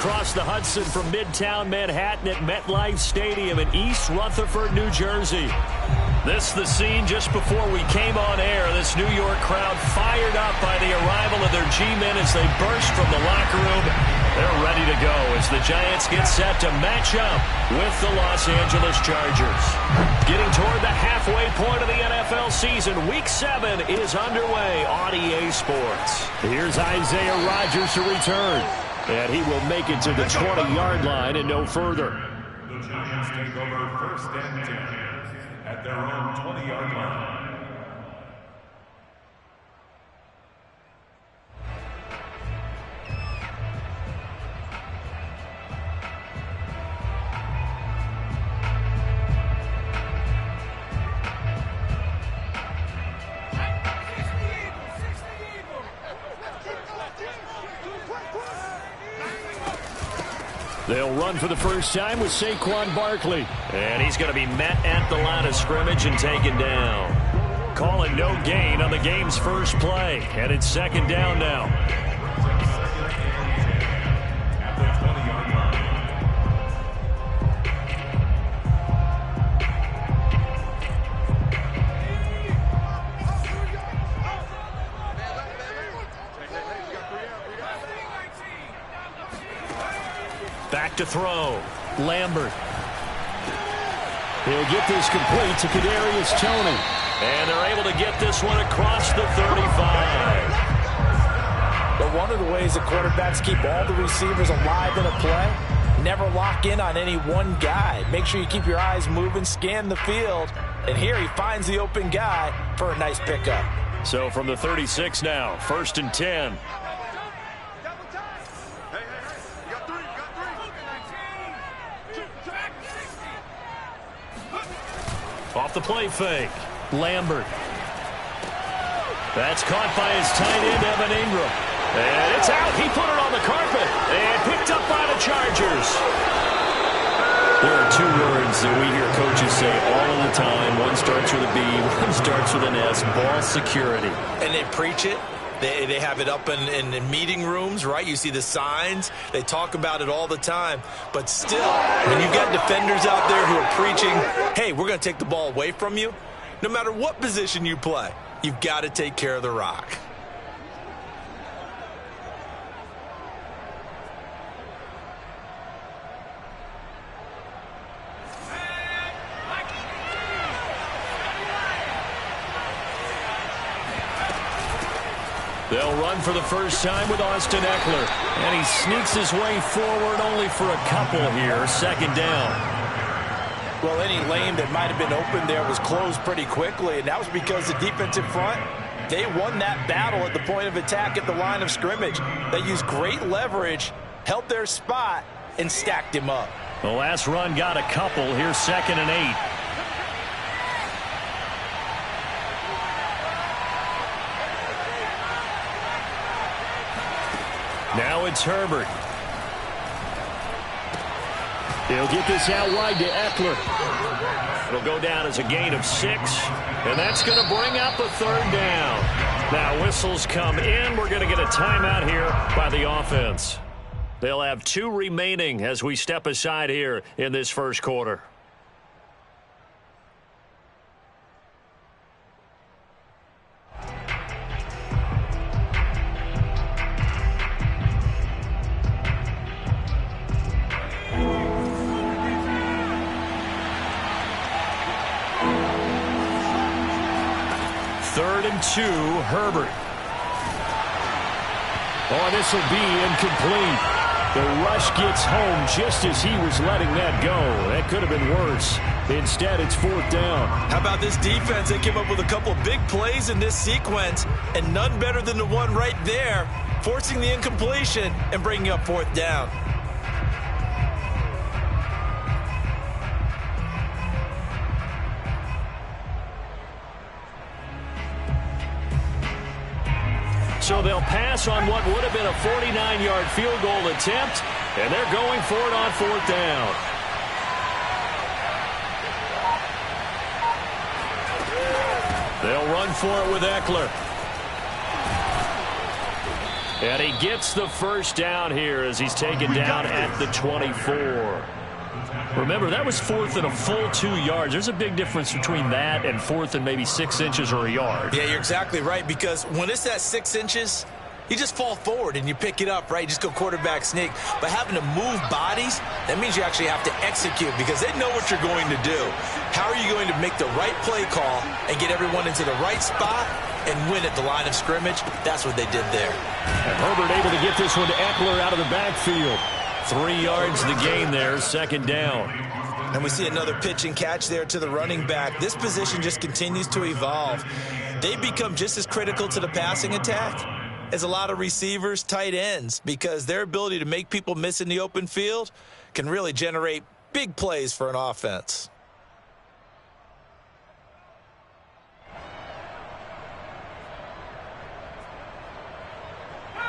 across the Hudson from Midtown Manhattan at MetLife Stadium in East Rutherford, New Jersey. This the scene just before we came on air. This New York crowd fired up by the arrival of their G-men as they burst from the locker room. They're ready to go as the Giants get set to match up with the Los Angeles Chargers. Getting toward the halfway point of the NFL season, Week 7 is underway on EA Sports. Here's Isaiah Rodgers to return, and he will make it to the 20-yard line and no further. The Giants take over first and 10 at their own 20-yard line. They'll run for the first time with Saquon Barkley. And he's going to be met at the line of scrimmage and taken down. Calling no gain on the game's first play. And it's second down now. At the 20-yard line. Back to throw. Lambert. He'll get this complete to Kadarius Toney. And they're able to get this one across the 35. But one of the ways the quarterbacks keep all the receivers alive in a play, never lock in on any one guy. Make sure you keep your eyes moving, scan the field. And here he finds the open guy for a nice pickup. So from the 36 now, first and 10. Off the play fake. Lambert. That's caught by his tight end, Evan Ingram. And it's out. He put it on the carpet. And picked up by the Chargers. There are two words that we hear coaches say all of the time. One starts with a B, one starts with an S. Ball security. And they preach it. They have it up in meeting rooms, right? You see the signs. They talk about it all the time. But still, when you've got defenders out there who are preaching, hey, we're going to take the ball away from you, no matter what position you play, you've got to take care of the rock. They'll run for the first time with Austin Eckler. And he sneaks his way forward only for a couple here. Second down. Well, any lane that might have been open there was closed pretty quickly, and that was because the defensive front, they won that battle at the point of attack at the line of scrimmage. They used great leverage, held their spot, and stacked him up. The last run got a couple. Here's second and 8. Now it's Herbert. He'll get this out wide to Eckler. It'll go down as a gain of 6, and that's going to bring up a third down. Now whistles come in. We're going to get a timeout here by the offense. They'll have 2 remaining as we step aside here in this first quarter. Third and 2, Herbert. Oh, this will be incomplete. The rush gets home just as he was letting that go. That could have been worse. Instead, it's fourth down. How about this defense? They came up with a couple of big plays in this sequence, and none better than the one right there, forcing the incompletion and bringing up fourth down. So they'll pass on what would have been a 49-yard field goal attempt, and they're going for it on fourth down. They'll run for it with Eckler. And he gets the first down here as he's taken down at the 24. Remember, that was fourth and a full 2 yards. There's a big difference between that and fourth and maybe 6 inches or a yard. Yeah, you're exactly right, because when it's at 6 inches, you just fall forward and you pick it up, right? You just go quarterback sneak. But having to move bodies, that means you actually have to execute because they know what you're going to do. How are you going to make the right play call and get everyone into the right spot and win at the line of scrimmage? That's what they did there. And Herbert able to get this one to Eckler out of the backfield. 3 yards the gain there, second down. And we see another pitch and catch there to the running back. This position just continues to evolve. They become just as critical to the passing attack as a lot of receivers, tight ends, because their ability to make people miss in the open field can really generate big plays for an offense.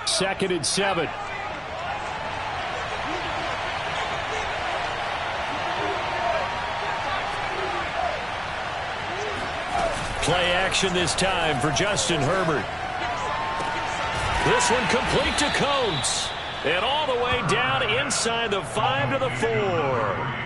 Second and 7. Play action this time for Justin Herbert. This one complete to Coates. And all the way down inside the 5 to the 4.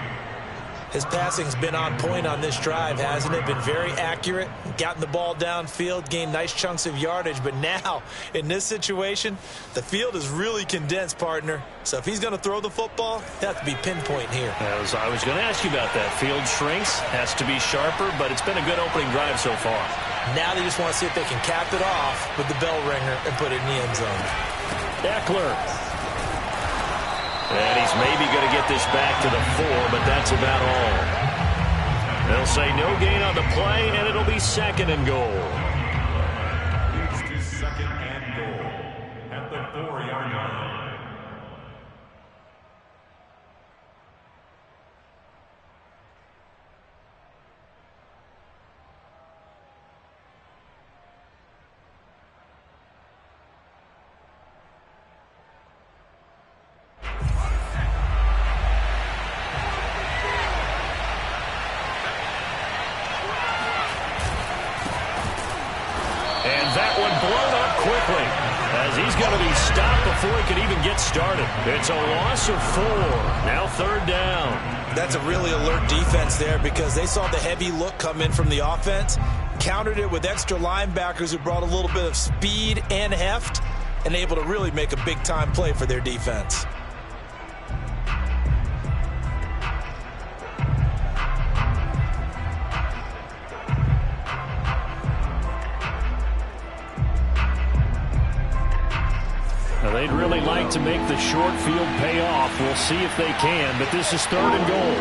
His passing's been on point on this drive, hasn't it? Been very accurate, gotten the ball downfield, gained nice chunks of yardage. But now, in this situation, the field is really condensed, partner. So if he's going to throw the football, it has to be pinpoint here. I was going to ask you about that. Field shrinks, has to be sharper, but it's been a good opening drive so far. Now they just want to see if they can cap it off with the bell ringer and put it in the end zone. Eckler. And he's maybe going to get this back to the 4, but that's about all. They'll say no gain on the play, and it'll be second and goal. Leads to second and goal at the 4-yard line. Before he could even get started. It's a loss of 4. Now third down. That's a really alert defense there because they saw the heavy look come in from the offense, countered it with extra linebackers who brought a little bit of speed and heft, and able to really make a big-time play for their defense. They'd really like to make the short field pay off. We'll see if they can, but this is third and goal.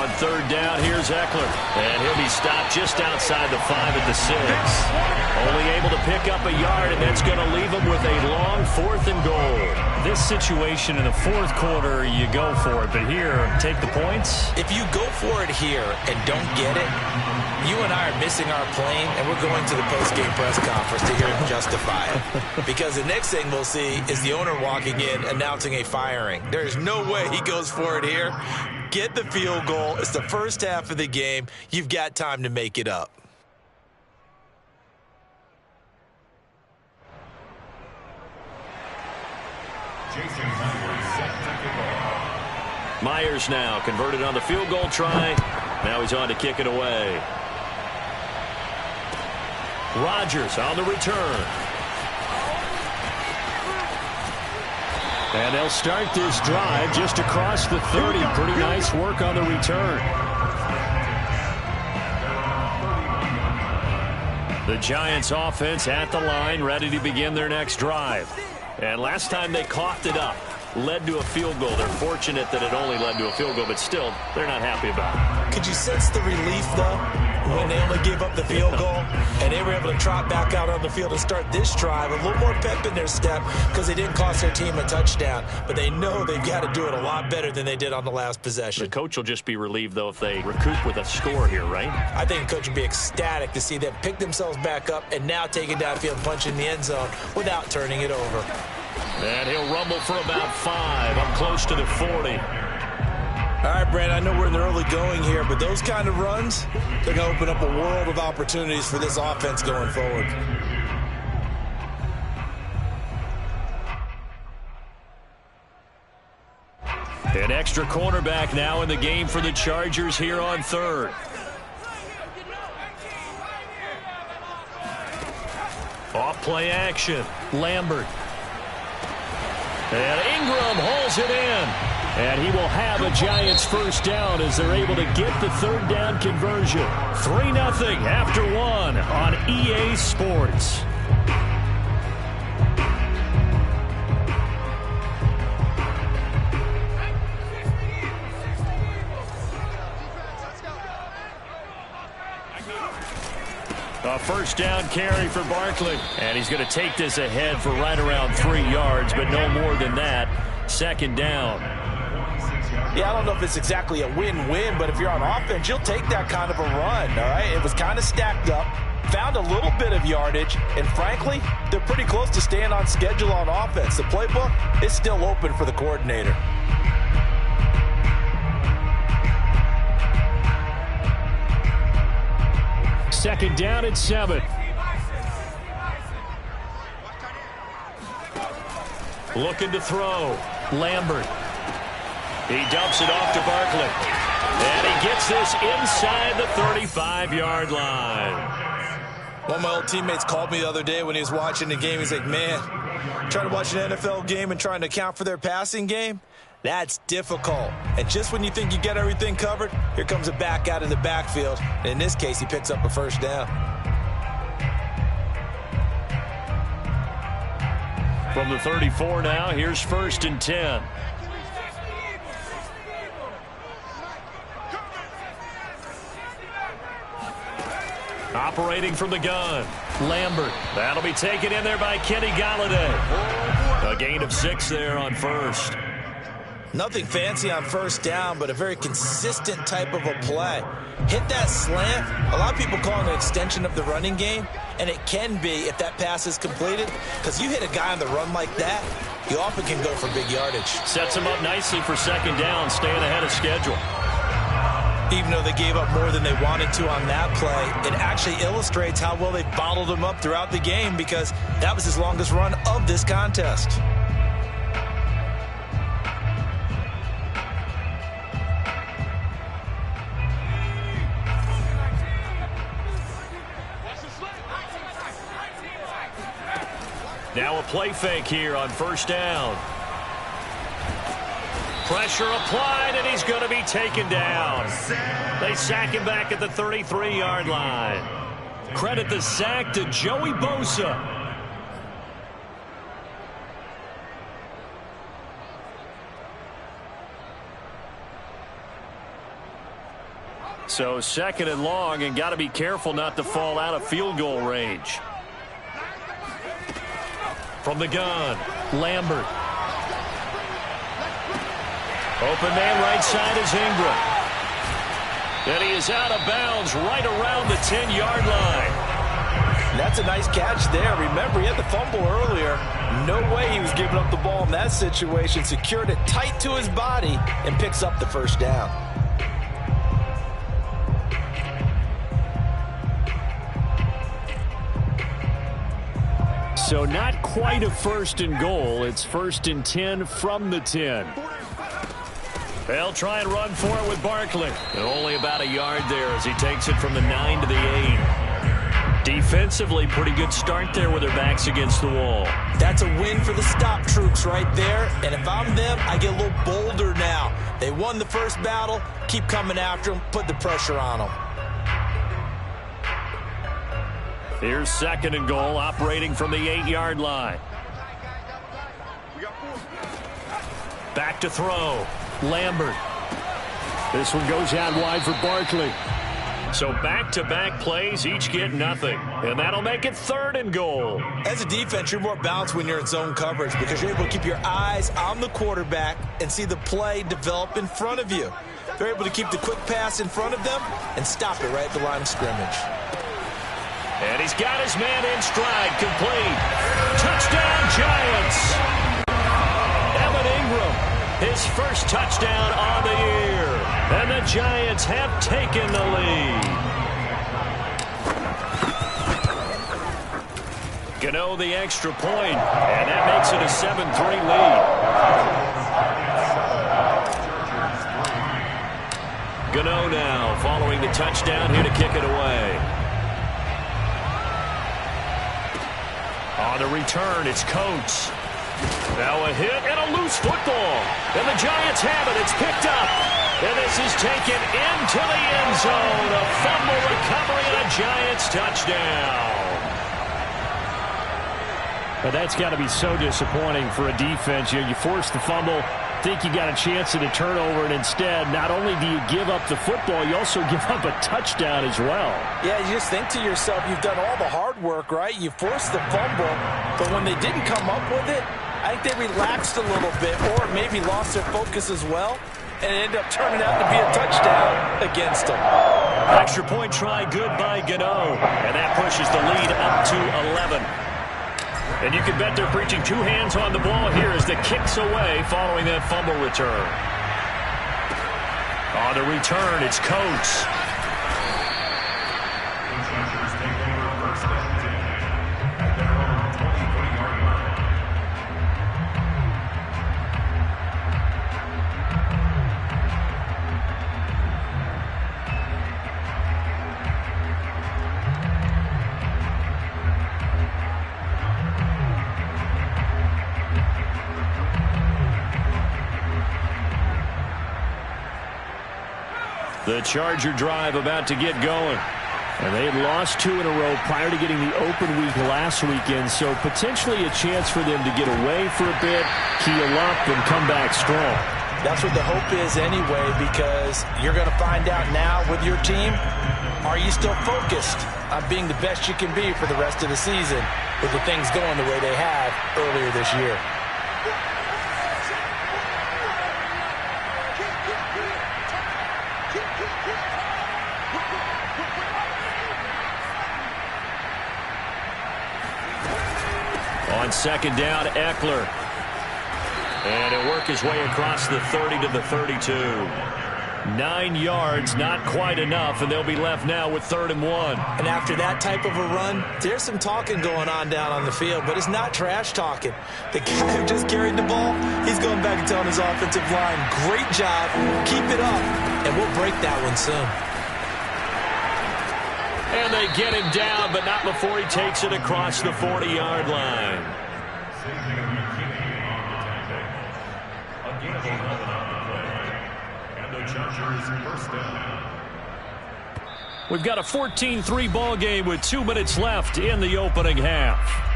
On third down, here's Eckler. And he'll be stopped just outside the 5 at the 6. Only able to pick up a yard, and that's going to leave him with a long 4th and goal. This situation in the 4th quarter, you go for it. But here, take the points. If you go for it here and don't get it, you and I are missing our plane, and we're going to the post-game press conference to hear him justify it. Because the next thing we'll see is the owner walking in announcing a firing. There is no way he goes for it here. Get the field goal. It's the first half of the game. You've got time to make it up. Jason Myers set to kick off. Myers now converted on the field goal try. Now he's on to kick it away. Rodgers on the return. And they'll start this drive just across the 30. Pretty nice work on the return. The Giants offense at the line, ready to begin their next drive. And last time they coughed it up, led to a field goal. They're fortunate that it only led to a field goal, but still, they're not happy about it. Could you sense the relief, though, when they only gave up the field goal and they were able to trot back out on the field and start this drive? A little more pep in their step because they didn't cost their team a touchdown, but they know they've got to do it a lot better than they did on the last possession. The coach will just be relieved, though, if they recoup with a score here, right? I think the coach would be ecstatic to see them pick themselves back up and now take it downfield, punch in the end zone without turning it over. And he'll rumble for about 5, up close to the 40. All right, Brad, I know we're in the early going here, but those kind of runs, they're going to open up a world of opportunities for this offense going forward. An extra cornerback now in the game for the Chargers here on third. Off play action. Lambert. And Ingram hauls it in. And he will have a Giants first down as they're able to get the third down conversion. 3-0 after one on EA Sports. A first down carry for Barkley. And he's going to take this ahead for right around 3 yards, but no more than that. Second down. Yeah, I don't know if it's exactly a win-win, but if you're on offense, you'll take that kind of a run, all right? It was kind of stacked up, found a little bit of yardage, and frankly, they're pretty close to staying on schedule on offense. The playbook is still open for the coordinator. Second down at 7. Looking to throw. Lambert. He dumps it off to Barkley. And he gets this inside the 35-yard line. One of my old teammates called me the other day when he was watching the game. He's like, man, trying to watch an NFL game and trying to account for their passing game, that's difficult. And just when you think you get everything covered, here comes a back out of the backfield. And in this case, he picks up a first down. From the 34 now, here's 1st and 10. Operating from the gun. Lambert. That'll be taken in there by Kenny Golladay. A gain of 6 there on first. Nothing fancy on first down, but a very consistent type of a play. Hit that slant. A lot of people call it an extension of the running game, and it can be if that pass is completed, because you hit a guy on the run like that, you often can go for big yardage. Sets him up nicely for second down, staying ahead of schedule. Even though they gave up more than they wanted to on that play, it actually illustrates how well they bottled him up throughout the game, because that was his longest run of this contest. Now a play fake here on first down. Pressure applied, and he's going to be taken down. They sack him back at the 33-yard line. Credit the sack to Joey Bosa. So second and long, and got to be careful not to fall out of field goal range. From the gun, Lambert. Open man right side is Ingram. And he is out of bounds right around the 10-yard line. That's a nice catch there. Remember, he had the fumble earlier. No way he was giving up the ball in that situation. Secured it tight to his body and picks up the first down. So not quite a 1st and goal. It's 1st and 10 from the 10. They'll try and run for it with Barkley. And only about a yard there as he takes it from the 9 to the 8. Defensively, pretty good start there with their backs against the wall. That's a win for the stop troops right there. And if I'm them, I get a little bolder now. They won the first battle. Keep coming after them. Put the pressure on them. Here's 2nd and goal, operating from the 8-yard line. Back to throw. Lambert. This one goes out wide for Barkley. So back-to-back plays, each get nothing. And that'll make it 3rd and goal. As a defense, you're more balanced when you're in zone coverage because you're able to keep your eyes on the quarterback and see the play develop in front of you. They're able to keep the quick pass in front of them and stop it right at the line of scrimmage. And he's got his man in stride, complete. Touchdown, Giants. Evan Ingram, his first touchdown on the year. And the Giants have taken the lead. Gano the extra point, and that makes it a 7-3 lead. Gano now following the touchdown here to kick it away. On the return, it's Coates. Now a hit and a loose football. And the Giants have it. It's picked up. And this is taken into the end zone. A fumble recovery and a Giants touchdown. But that's got to be so disappointing for a defense. You force the fumble, think you got a chance at a turnover, and instead, not only do you give up the football, you also give up a touchdown as well. Yeah, you just think to yourself, you've done all the hard work, right? You forced the fumble, but when they didn't come up with it, I think they relaxed a little bit or maybe lost their focus as well, and it ended up turning out to be a touchdown against them. Extra point try good by Gano, and that pushes the lead up to 11. And you can bet they're preaching two hands on the ball here as the kick's away following that fumble return. On the return, it's Coates. The Chargers take over first and 10 at their own 23-yard line. The Charger drive about to get going. And they had lost 2 in a row prior to getting the open week last weekend, so potentially a chance for them to get away for a bit, heal up, and come back strong. That's what the hope is anyway, because you're going to find out now with your team, are you still focused on being the best you can be for the rest of the season with the things going the way they have earlier this year? On second down, Eckler. And he'll work his way across the 30 to the 32. 9 yards, not quite enough, and they'll be left now with 3rd and 1. And after that type of a run, there's some talking going on down on the field, but it's not trash talking. The guy who just carried the ball, he's going back and telling his offensive line, great job, keep it up, and we'll break that one soon. And they get him down, but not before he takes it across the 40-yard line. Saving McKinney on the tackle. Again, 11 on the play. And the Chargers first down. We've got a 14-3 ball game with 2 minutes left in the opening half.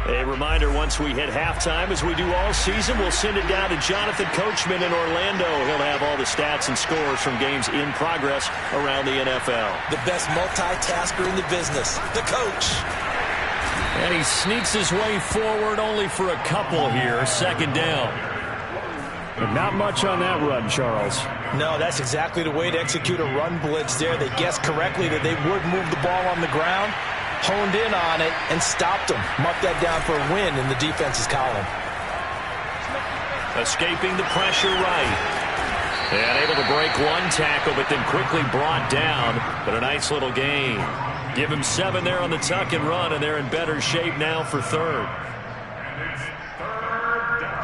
A reminder, once we hit halftime, as we do all season, we'll send it down to Jonathan Coachman in Orlando. He'll have all the stats and scores from games in progress around the NFL. The best multitasker in the business, the coach. And he sneaks his way forward only for a couple here. Second down. And not much on that run, Charles. No, that's exactly the way to execute a run blitz there. They guessed correctly that they would move the ball on the ground, honed in on it, and stopped them. Marked that down for a win in the defense's column. Escaping the pressure right. And able to break one tackle, but then quickly brought down. But a nice little gain. Give him 7 there on the tuck and run, and they're in better shape now for 3rd. And it's 3rd down.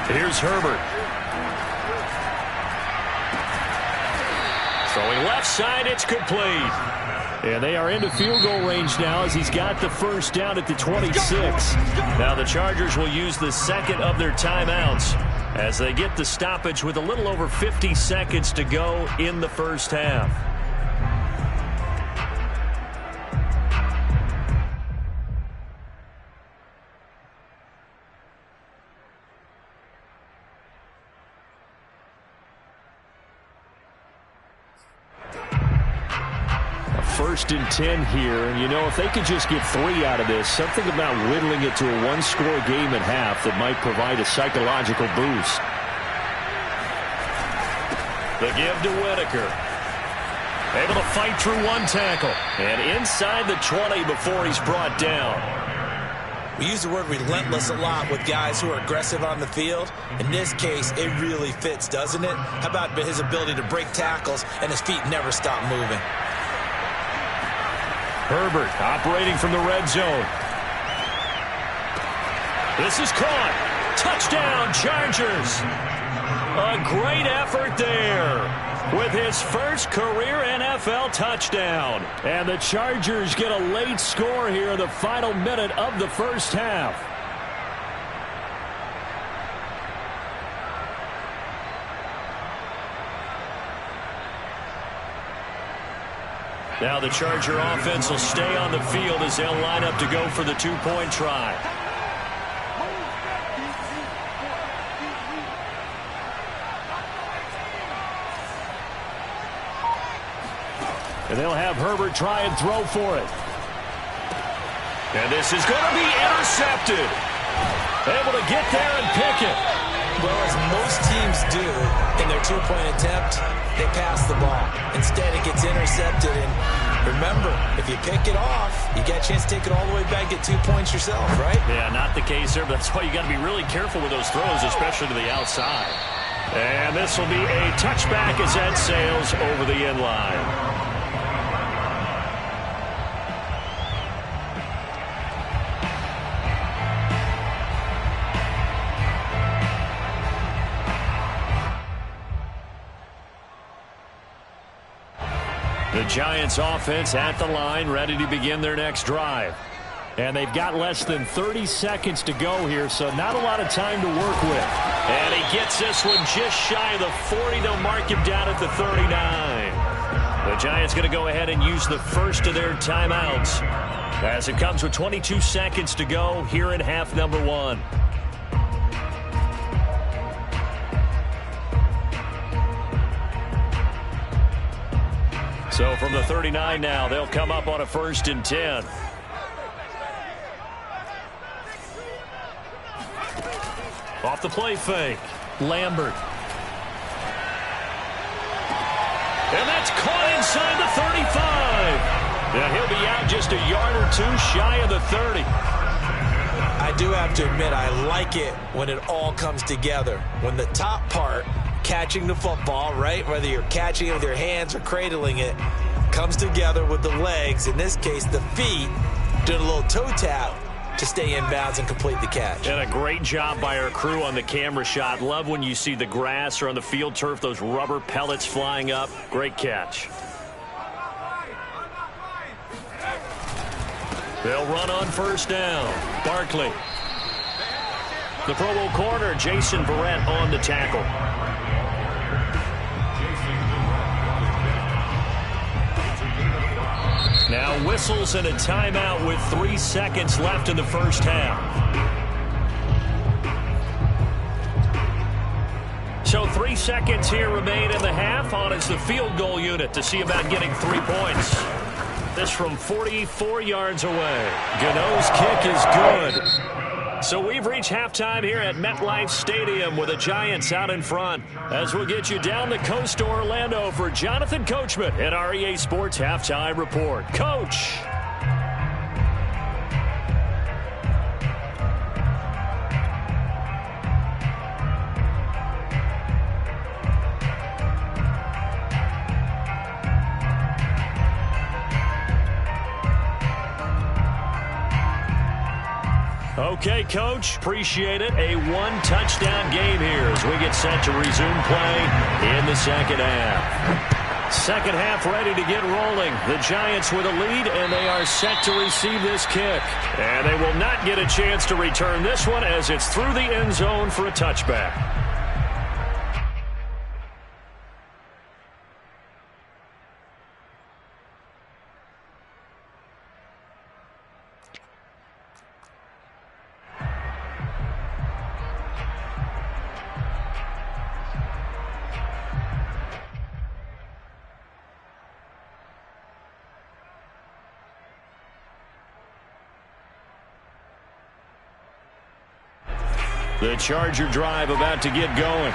Here's Herbert. Throwing left side, it's complete. And they are into field goal range now as he's got the first down at the 26. Now the Chargers will use the second of their timeouts as they get the stoppage with a little over 50 seconds to go in the first half. 1st and 10 here. And, you know, if they could just get 3 out of this, something about whittling it to a one-score game at half that might provide a psychological boost. The give to Whitaker. Able to fight through one tackle. And inside the 20 before he's brought down. We use the word relentless a lot with guys who are aggressive on the field. In this case, it really fits, doesn't it? How about his ability to break tackles and his feet never stop moving? Herbert operating from the red zone. This is caught. Touchdown, Chargers. A great effort there with his first career NFL touchdown. And the Chargers get a late score here in the final minute of the first half. Now the Charger offense will stay on the field as they'll line up to go for the two-point try. And they'll have Herbert try and throw for it. And this is going to be intercepted. Able to get there and pick it. Well, as most teams do in their two-point attempt, they pass the ball. Instead, it gets intercepted. And remember, if you pick it off, you get a chance to take it all the way back, get 2 points yourself, right? Yeah, not the case there, but that's why you got to be really careful with those throws, especially to the outside. And this will be a touchback as that sails over the end line. The Giants offense at the line, ready to begin their next drive. And they've got less than 30 seconds to go here, so not a lot of time to work with. And he gets this one just shy of the 40. They'll mark him down at the 39. The Giants going to go ahead and use the first of their timeouts as it comes with 22 seconds to go here in half number 1. So from the 39 now, they'll come up on a 1st and 10. Off the play fake, Lambert. And that's caught inside the 35. And he'll be out just a yard or two shy of the 30. I do have to admit, I like it when it all comes together. When the top part, catching the football, right, whether you're catching it with your hands or cradling it, comes together with the legs, in this case the feet, doing a little toe tap to stay in bounds and complete the catch. And a great job by our crew on the camera shot. Love when you see the grass or on the field turf, those rubber pellets flying up. Great catch. They'll run on 1st down. Barkley. The Pro Bowl corner, Jason Verrett on the tackle. Now whistles and a timeout with 3 seconds left in the first half. So 3 seconds here remain in the half. On is the field goal unit to see about getting 3 points. This from 44 yards away. Gano's kick is good. So we've reached halftime here at MetLife Stadium with the Giants out in front. As we'll get you down the coast to Orlando for Jonathan Coachman at our EA Sports Halftime Report. Coach. Okay, Coach, appreciate it. A one-touchdown game here as we get set to resume play in the second half. Second half ready to get rolling. The Giants with a lead, and they are set to receive this kick. And they will not get a chance to return this one as it's through the end zone for a touchback. The Charger drive about to get going.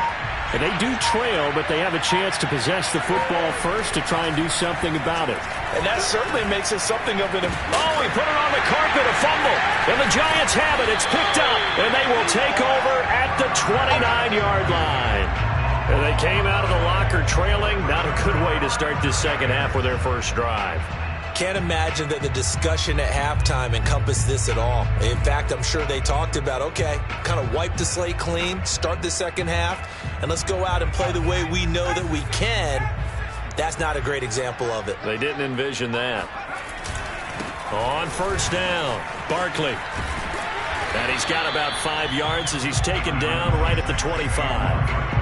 And they do trail, but they have a chance to possess the football first to try and do something about it. And that certainly makes it something of an... Oh, he put it on the carpet, a fumble. And the Giants have it. It's picked up. And they will take over at the 29-yard line. And they came out of the locker trailing. Not a good way to start this second half with their first drive. Can't imagine that the discussion at halftime encompassed this at all. In fact, I'm sure they talked about, okay, kind of wipe the slate clean, start the second half, and let's go out and play the way we know that we can. That's not a great example of it. They didn't envision that. On first down, Barkley. And he's got about 5 yards as he's taken down right at the 25.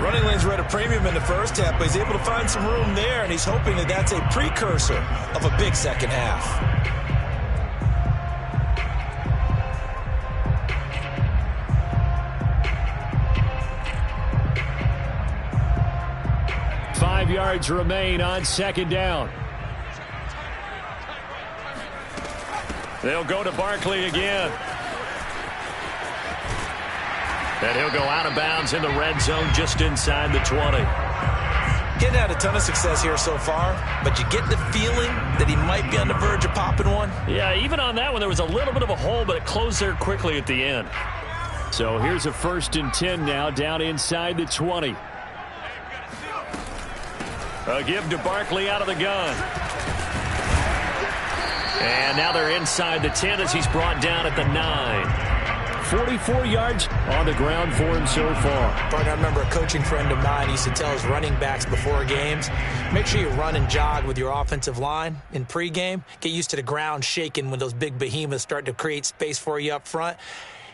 Running lanes were at a premium in the first half, but he's able to find some room there, and he's hoping that that's a precursor of a big second half. Five yards remain on second down. They'll go to Barkley again. And he'll go out of bounds in the red zone just inside the 20. Getting had a ton of success here so far, but you get the feeling that he might be on the verge of popping one. Yeah, even on that one, there was a little bit of a hole, but it closed there quickly at the end. So here's a 1st and 10 now, down inside the 20. A give to Barkley out of the gun. And now they're inside the 10 as he's brought down at the 9. 44 yards on the ground for him so far. Partner, I remember a coaching friend of mine used to tell his running backs before games, make sure you run and jog with your offensive line in pregame. Get used to the ground shaking when those big behemoths start to create space for you up front.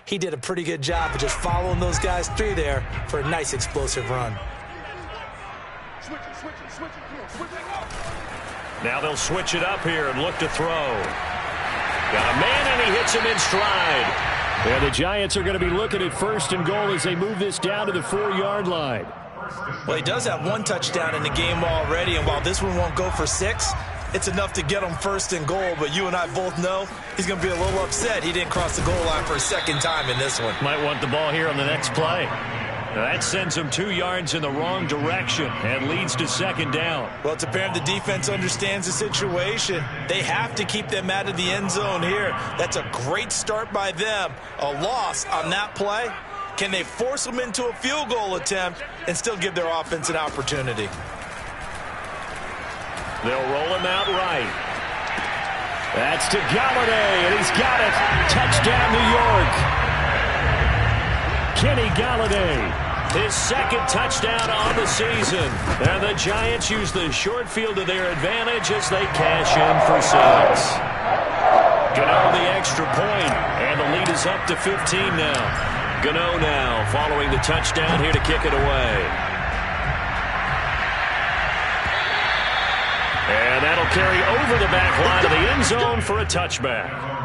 He did a pretty good job of just following those guys through there for a nice explosive run. Now they'll switch it up here and look to throw. Got a man and he hits him in stride. And the Giants are going to be looking at 1st and goal as they move this down to the 4-yard line. Well, he does have 1 touchdown in the game already, and while this one won't go for 6, it's enough to get him 1st and goal. But you and I both know he's going to be a little upset he didn't cross the goal line for a second time in this one. Might want the ball here on the next play. That sends him 2 yards in the wrong direction and leads to 2nd down. Well, it's apparent the defense understands the situation. They have to keep them out of the end zone here. That's a great start by them. A loss on that play. Can they force them into a field goal attempt and still give their offense an opportunity? They'll roll him out right. That's to Galladay, and he's got it. Touchdown, New York. Kenny Galladay. His 2nd touchdown on the season. And the Giants use the short field to their advantage as they cash in for 6. Gano the extra point, and the lead is up to 15 now. Gano now following the touchdown here to kick it away. And that'll carry over the back line of the end zone for a touchback.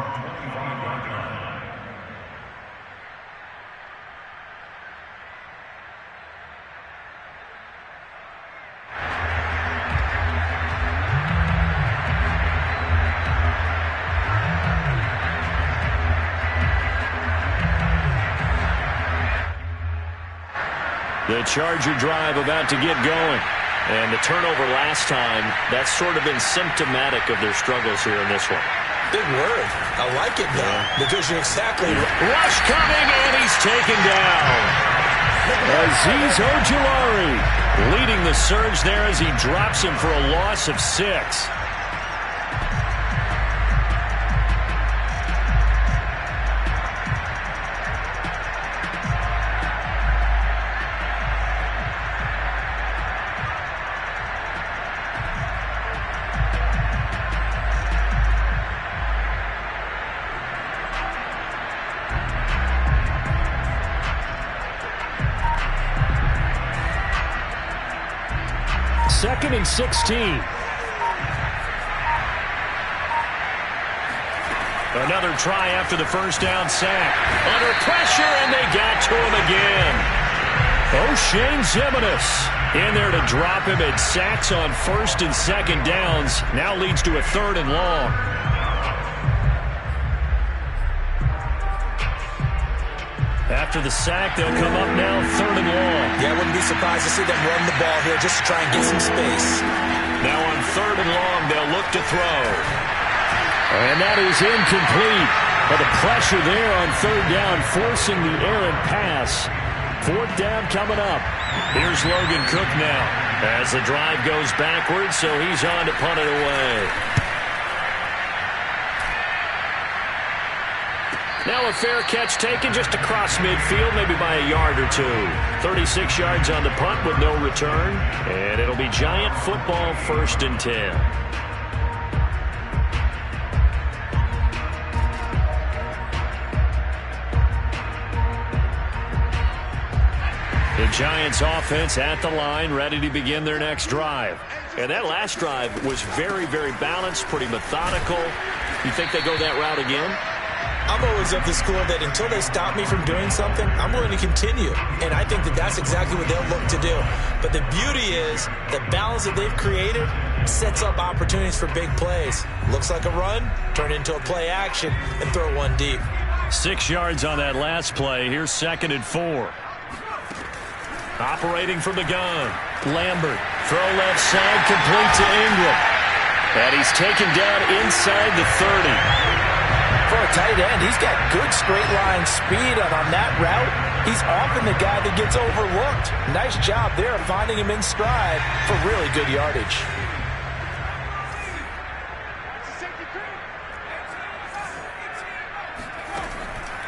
The Charger drive about to get going. And the turnover last time, that's sort of been symptomatic of their struggles here in this one. Big word. I like it, though, because you're exactly right. Rush coming, and he's taken down. Azeez Ojulari leading the surge there as he drops him for a loss of 6. Second and 16. Another try after the first down sack. Under pressure, and they got to him again. O'Shane Ximines in there to drop him at sacks on 1st and 2nd downs. Now leads to a 3rd and long. After the sack, they'll come up now 3rd and long. Yeah, I wouldn't be surprised to see them run the ball here just to try and get some space. Now on 3rd and long, they'll look to throw. And that is incomplete. But the pressure there on 3rd down, forcing the errant pass. 4th down coming up. Here's Logan Cook now as the drive goes backwards, so he's on to punt it away. Now a fair catch taken just across midfield, maybe by a yard or two. 36 yards on the punt with no return. And it'll be Giant football 1st and 10. The Giants offense at the line, ready to begin their next drive. And that last drive was very, very balanced, pretty methodical. You think they go that route again? I'm always of the school that until they stop me from doing something, I'm willing to continue. And I think that that's exactly what they'll look to do. But the beauty is the balance that they've created sets up opportunities for big plays. Looks like a run, turn into a play action, and throw one deep. 6 yards on that last play. Here's 2nd and 4. Operating from the gun. Lambert. Throw left side, complete to Ingram. And he's taken down inside the 30. For a tight end, he's got good straight line speed, and on that route, he's often the guy that gets overlooked. Nice job there finding him in stride for really good yardage.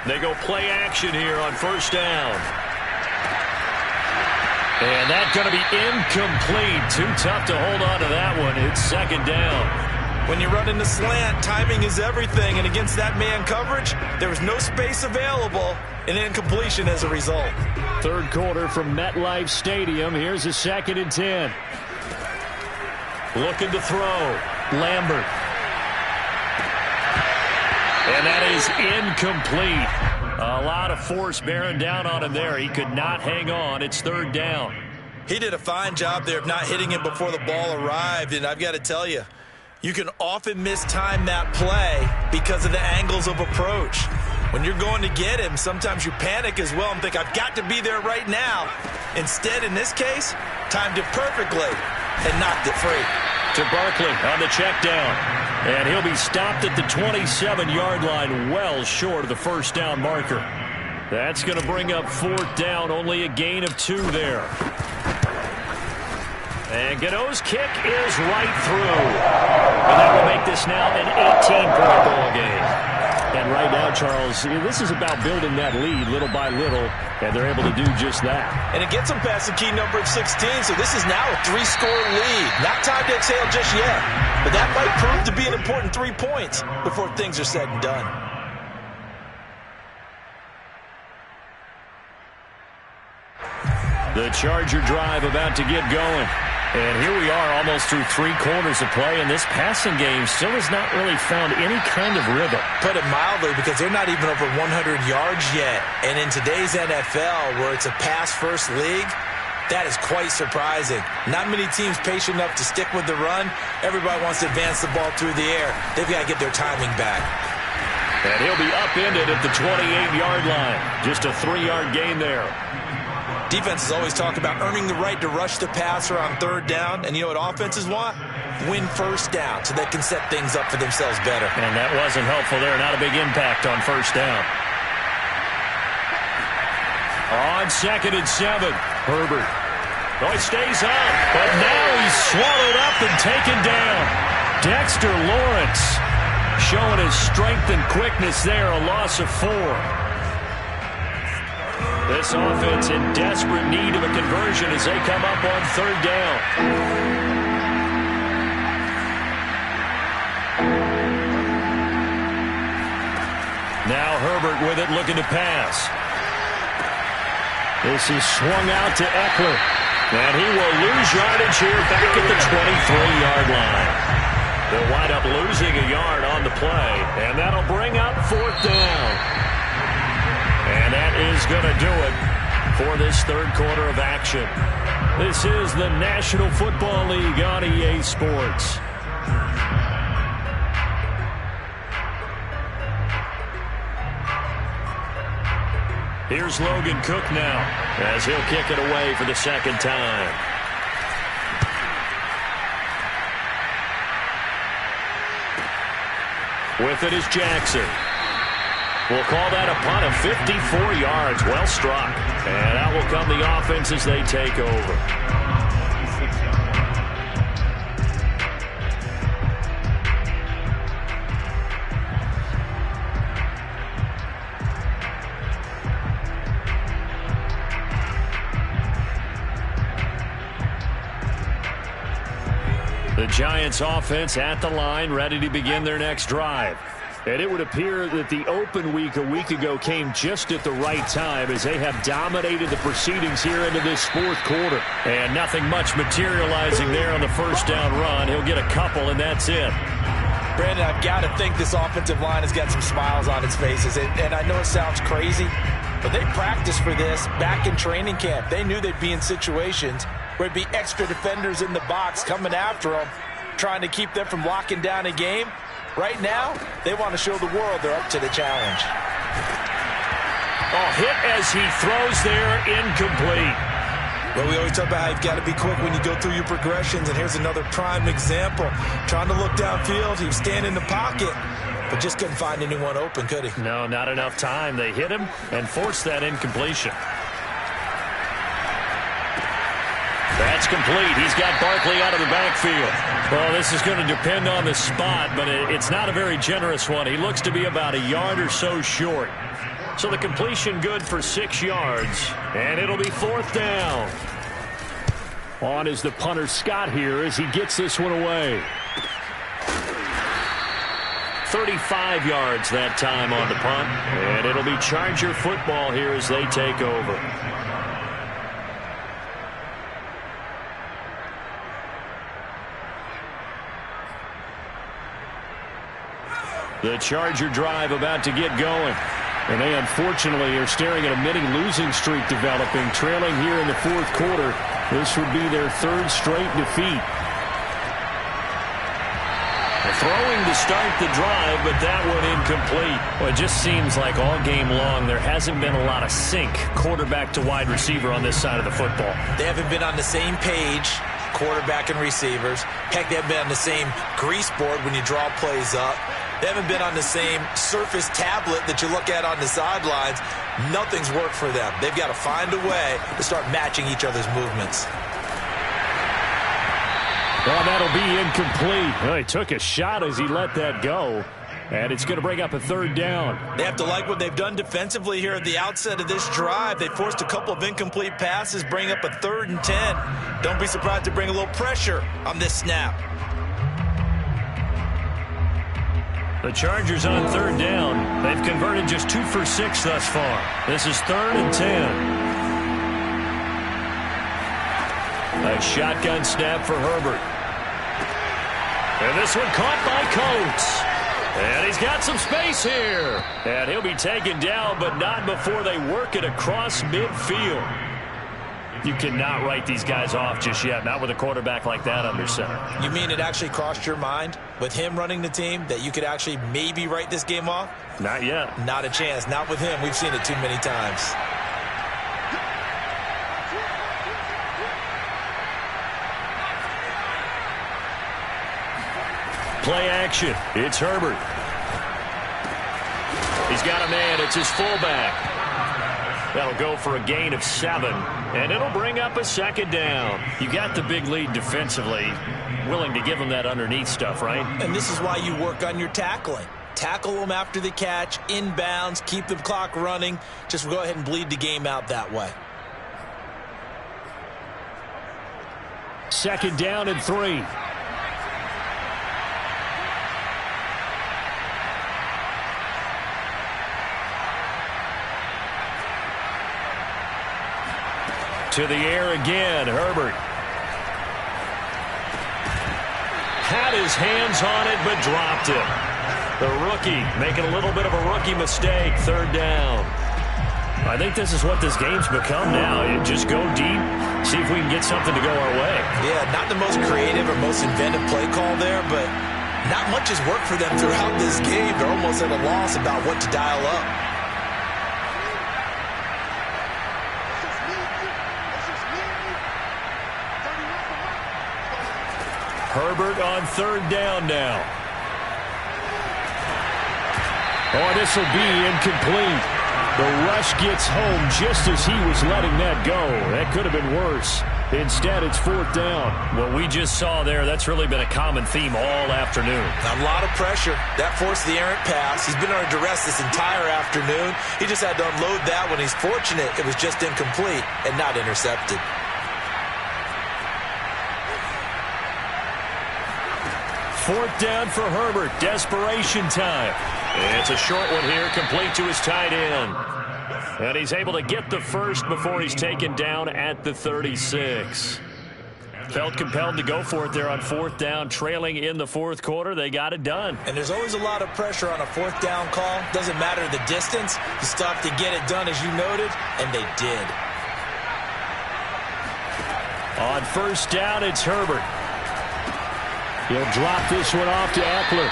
They go play action here on 1st down. And that's going to be incomplete. Too tough to hold on to that one. It's 2nd down. When you run in the slant, timing is everything, and against that man coverage, there was no space available, and incompletion as a result. 3rd quarter from MetLife Stadium. Here's a 2nd and 10. Looking to throw. Lambert. And that is incomplete. A lot of force bearing down on him there. He could not hang on. It's 3rd down. He did a fine job there of not hitting him before the ball arrived, and I've got to tell you, you can often mistime that play because of the angles of approach. When you're going to get him, sometimes you panic as well and think, I've got to be there right now. Instead, in this case, timed it perfectly and knocked it free. To Barkley on the check down. And he'll be stopped at the 27-yard line, well short of the 1st down marker. That's going to bring up 4th down, only a gain of 2 there. And Gano's kick is right through. And that will make this now an 18-point ball game. And right now, Charles, this is about building that lead little by little, and they're able to do just that. And it gets them past the key number of 16, so this is now a 3-score lead. Not time to exhale just yet, but that might prove to be an important 3 points before things are said and done. The Charger drive about to get going. And here we are almost through 3 quarters of play, and this passing game still has not really found any kind of rhythm. Put it mildly, because they're not even over 100 yards yet. And in today's NFL, where it's a pass-first league, that is quite surprising. Not many teams patient enough to stick with the run. Everybody wants to advance the ball through the air. They've got to get their timing back. And he'll be upended at the 28-yard line. Just a 3-yard gain there. Defenses always talk about earning the right to rush the passer on 3rd down. And you know what offenses want? Win 1st down so they can set things up for themselves better. And that wasn't helpful there. Not a big impact on 1st down. On 2nd and 7, Herbert. Oh, he stays on, but now he's swallowed up and taken down. Dexter Lawrence showing his strength and quickness there, a loss of 4. This offense in desperate need of a conversion as they come up on 3rd down. Now Herbert with it, looking to pass. This is swung out to Eckler. And he will lose yardage here back at the 23-yard line. They'll wind up losing a yard on the play. And that'll bring up 4th down. And that is going to do it for this 3rd quarter of action. This is the National Football League on EA Sports. Here's Logan Cook now as he'll kick it away for the second time. With it is Jackson. We'll call that a punt of 54 yards. Well struck. And out will come the offense as they take over. The Giants offense at the line, ready to begin their next drive. And it would appear that the open week a week ago came just at the right time as they have dominated the proceedings here into this fourth quarter. And nothing much materializing there on the first down run. He'll get a couple, and that's it. Brandon, I've got to think this offensive line has got some smiles on its faces. And I know it sounds crazy, but they practiced for this back in training camp. They knew they'd be in situations where it'd be extra defenders in the box coming after them, trying to keep them from locking down a game. Right now, they want to show the world they're up to the challenge. Oh, hit as he throws there, incomplete. Well, we always talk about how you've got to be quick when you go through your progressions, and here's another prime example. Trying to look downfield, he was standing in the pocket, but just couldn't find anyone open, could he? No, not enough time. They hit him and forced that incompletion. That's complete. He's got Barkley out of the backfield. Well, this is going to depend on the spot, but it's not a very generous one. He looks to be about a yard or so short. So the completion good for 6 yards, and it'll be fourth down. On is the punter Scott here as he gets this one away. 35 yards that time on the punt, and it'll be Charger football here as they take over. The Charger drive about to get going. And they unfortunately are staring at a mini losing streak developing, trailing here in the fourth quarter. This would be their third straight defeat. Throwing to start the drive, but that one incomplete. Well, it just seems like all game long there hasn't been a lot of sync quarterback to wide receiver on this side of the football. They haven't been on the same page, quarterback and receivers. Heck, they haven't been on the same grease board when you draw plays up. They haven't been on the same surface tablet that you look at on the sidelines. Nothing's worked for them. They've got to find a way to start matching each other's movements. Well, that'll be incomplete. Well, he took a shot as he let that go. And it's going to bring up a third down. They have to like what they've done defensively here at the outset of this drive. They forced a couple of incomplete passes, bring up a 3rd and 10. Don't be surprised to bring a little pressure on this snap. The Chargers on 3rd down. They've converted just 2 for 6 thus far. This is 3rd and 10. A shotgun snap for Herbert. And this one caught by Coates. And he's got some space here. And he'll be taken down, but not before they work it across midfield. You cannot write these guys off just yet, not with a quarterback like that under center. You mean it actually crossed your mind with him running the team that you could actually maybe write this game off? Not yet. Not a chance. Not with him. We've seen it too many times. Play action. It's Herbert. He's got a man. It's his fullback. That'll go for a gain of 7, and it'll bring up a 2nd down. You got the big lead defensively, willing to give them that underneath stuff, right? And this is why you work on your tackling. Tackle them after the catch, inbounds, keep the clock running. Just go ahead and bleed the game out that way. 2nd down and 3. To the air again, Herbert. Had his hands on it, but dropped it. The rookie making a little bit of a rookie mistake, 3rd down. I think this is what this game's become now. You just go deep, see if we can get something to go our way. Yeah, not the most creative or most inventive play call there, but not much has worked for them throughout this game. They're almost at a loss about what to dial up. Herbert on third down now. Oh, this will be incomplete. The rush gets home just as he was letting that go. That could have been worse. Instead, it's fourth down. What we just saw there, that's really been a common theme all afternoon. A lot of pressure. That forced the errant pass. He's been under duress this entire afternoon. He just had to unload that one. He's fortunate it was just incomplete and not intercepted. Fourth down for Herbert. Desperation time. It's a short one here, complete to his tight end. And he's able to get the first before he's taken down at the 36. Felt compelled to go for it there on fourth down, trailing in the fourth quarter. They got it done. And there's always a lot of pressure on a fourth down call. Doesn't matter the distance. You still have to get it done, as you noted, and they did. On first down, it's Herbert. He'll drop this one off to Eckler.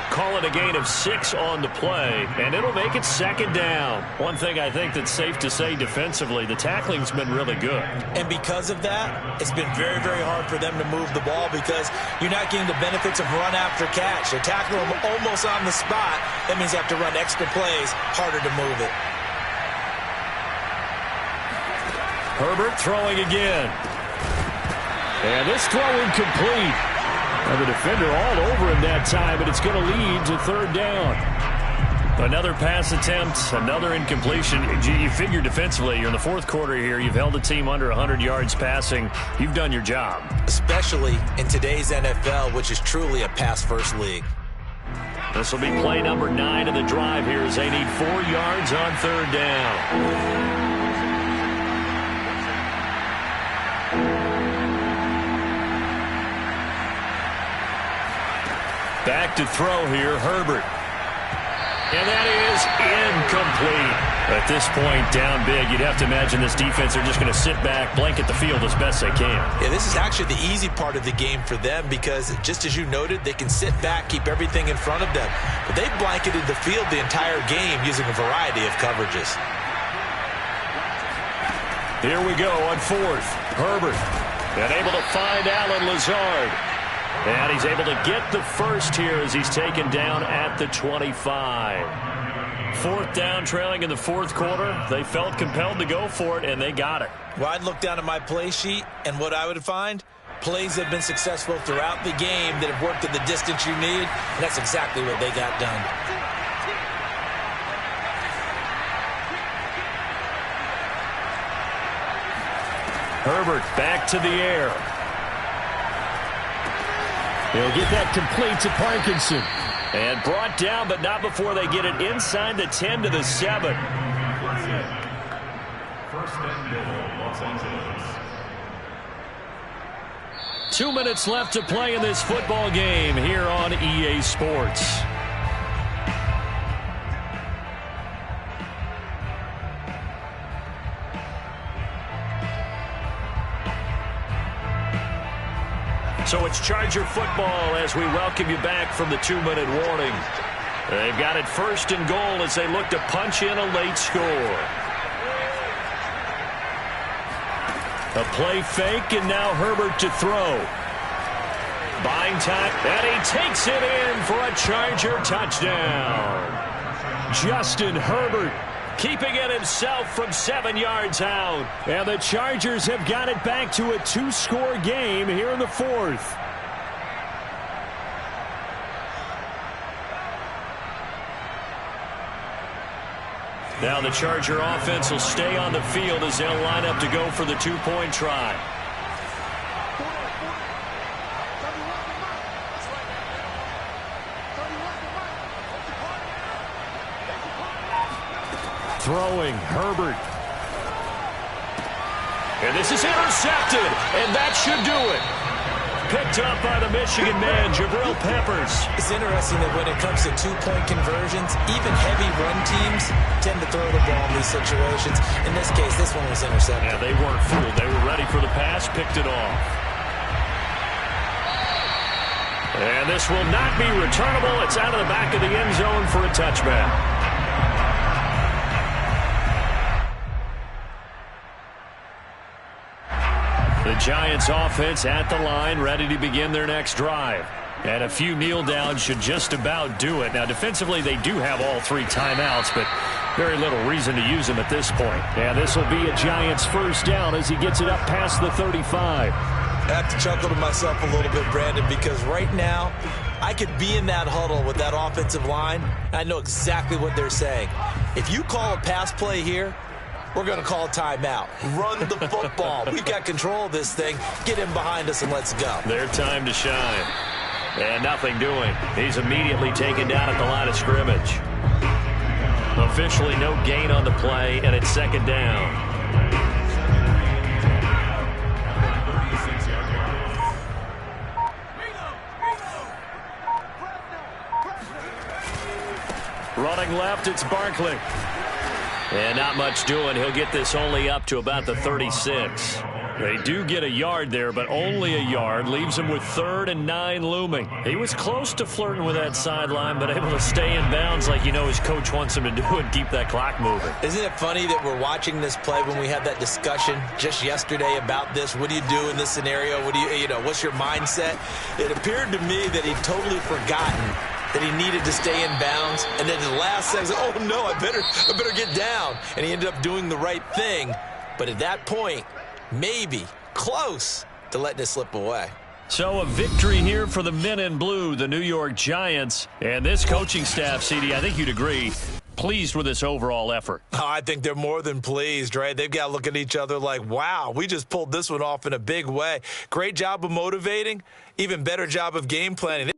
Call it a gain of 6 on the play, and it'll make it second down. One thing I think that's safe to say defensively, the tackling's been really good. And because of that, it's been very, very hard for them to move the ball because you're not getting the benefits of run after catch. They're tackling them almost on the spot. That means you have to run extra plays, harder to move it. Herbert throwing again. And this throw incomplete. And the defender all over him that time, but it's going to lead to third down. Another pass attempt, another incompletion. You figure defensively, you're in the fourth quarter here. You've held the team under 100 yards passing. You've done your job. Especially in today's NFL, which is truly a pass-first league. This will be play number 9 of the drive here as they need 4 yards on third down. Back to throw here, Herbert. And that is incomplete. At this point, down big, you'd have to imagine this defense are just going to sit back, blanket the field as best they can. Yeah, this is actually the easy part of the game for them because, just as you noted, they can sit back, keep everything in front of them. But they blanketed the field the entire game using a variety of coverages. Here we go on fourth. Herbert. And able to find Allen Lazard. And he's able to get the first here as he's taken down at the 25. Fourth down, trailing in the fourth quarter. They felt compelled to go for it, and they got it. Well, I'd look down at my play sheet, and what I would find, plays have been successful throughout the game that have worked at the distance you need, and that's exactly what they got done. Herbert back to the air. He'll get that complete to Parkinson. And brought down, but not before they get it inside the 10 to the 7. First and goal, Los Angeles. 2 minutes left to play in this football game here on EA Sports. So it's Charger football as we welcome you back from the 2-minute warning. They've got it first and goal as they look to punch in a late score. A play fake, and now Herbert to throw. Buying time, and he takes it in for a Charger touchdown. Justin Herbert keeping it himself from 7 yards out. And the Chargers have got it back to a 2-score game here in the fourth. Now the Charger offense will stay on the field as they'll line up to go for the 2-point try. Throwing, Herbert. And this is intercepted, and that should do it. Picked up by the Michigan man, Jabril Peppers. It's interesting that when it comes to 2-point conversions, even heavy run teams tend to throw the ball in these situations. In this case, this one was intercepted. Yeah, they weren't fooled. They were ready for the pass, picked it off. And this will not be returnable. It's out of the back of the end zone for a touchback. The Giants offense at the line, ready to begin their next drive. And a few kneel downs should just about do it. Now, defensively, they do have all 3 timeouts, but very little reason to use them at this point. And this will be a Giants first down as he gets it up past the 35. I have to chuckle to myself a little bit, Brandon, because right now I could be in that huddle with that offensive line. I know exactly what they're saying. If you call a pass play here, we're going to call a timeout. Run the football. We've got control of this thing. Get him behind us and let's go. Their time to shine. And nothing doing. He's immediately taken down at the line of scrimmage. Officially no gain on the play, and it's second down. Running left, it's Barkley. And not much doing. He'll get this only up to about the 36. They do get a yard there, but only a yard. Leaves him with 3rd and 9 looming. He was close to flirting with that sideline, but able to stay in bounds like his coach wants him to do and keep that clock moving. Isn't it funny that we're watching this play when we had that discussion just yesterday about this? What do you do in this scenario? What do what's your mindset? It appeared to me that he'd totally forgotten that he needed to stay in bounds, and then the last second, oh no, I better get down. And he ended up doing the right thing. But at that point, maybe close to letting it slip away. So a victory here for the men in blue, the New York Giants. And this coaching staff, CD, I think you'd agree, pleased with this overall effort. Oh, I think they're more than pleased, right? They've got to look at each other like, wow, we just pulled this one off in a big way. Great job of motivating, even better job of game planning.